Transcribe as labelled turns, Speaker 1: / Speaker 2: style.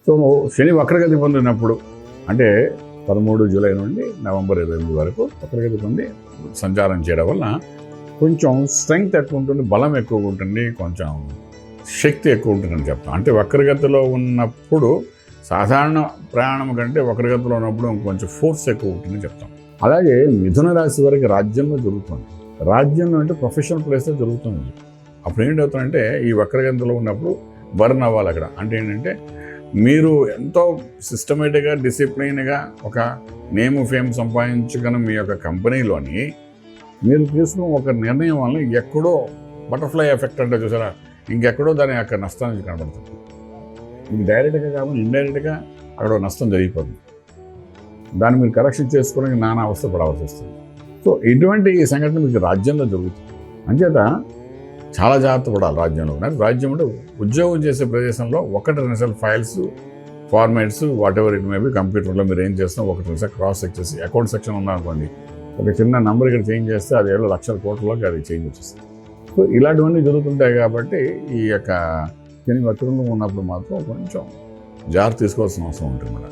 Speaker 1: So శని వక్రగతి పొందినప్పుడు అంటే 13 జూలై నుండి నవంబర్ 28 వరకు వక్రగతి పొంది సంచారం చేయడం వల్ల కొంచెం స్ట్రెంగ్త్ ఎక్కువ ఉంటుంది, బలం ఎక్కువ ఉంటుంది, కొంచెం శక్తి ఎక్కువ ఉంటుందని చెప్తాం. అంటే వక్రగతిలో ఉన్నప్పుడు సాధారణ ప్రయాణం కంటే వక్రగతిలో ఉన్నప్పుడు కొంచెం ఫోర్స్ ఎక్కువ ఉంటుందని చెప్తాం. అలాగే మిథున రాశి వారికి రాజ్యంలో జరుగుతుంది. రాజ్యంలో అంటే ప్రొఫెషనల్ ప్లేస్లో జరుగుతుంది. అప్పుడు ఏంటవుతుందంటే ఈ వక్రగతిలో ఉన్నప్పుడు బర్న్ అవ్వాలి అక్కడ. అంటే ఏంటంటే మీరు ఎంతో సిస్టమేటిక్గా డిసిప్లైన్గా ఒక నేమ్ ఫేమ్ సంపాదించుకున్న మీ యొక్క కంపెనీలోని మీరు తీసుకున్న ఒక నిర్ణయం వల్ల ఎక్కడో బటర్ఫ్లై ఎఫెక్ట్ అంటే చూసారా, ఇంకెక్కడో దాని యొక్క నష్టానికి కనబడుతుంది. మీకు డైరెక్ట్గా కాకుండా ఇండైరెక్ట్గా అక్కడ నష్టం జరిగిపోతుంది. దాన్ని మీరు కరెక్షన్ చేసుకోవడానికి నానా అవస్థ పడవలసి వస్తుంది. సో ఇటువంటి సంఘటన మీకు రాజ్యంలో జరుగుతుంది. అంచేత చాలా జాగ్రత్త పడాలి రాజ్యంలో. రాజ్యం అంటే ఉద్యోగం చేసే ప్రదేశంలో 1-2 files formats what ever it may be కంప్యూటర్లో మీరు ఏం చేస్తాం 1-2 క్రాస్ చెక్ చేసి అకౌంట్ సెక్షన్ ఉందనుకోండి, ఒక చిన్న నెంబర్ ఇక్కడ చేంజ్ చేస్తే అది ఏదో లక్షల కోట్లలోకి అది చేంజ్ వచ్చేస్తుంది. సో ఇలాంటివన్నీ జరుగుతుంటాయి. కాబట్టి ఈ యొక్క శని వక్రంలో ఉన్నప్పుడు మాత్రం కొంచెం జాగ్రత్త తీసుకోవాల్సిన అవసరం ఉంటుంది.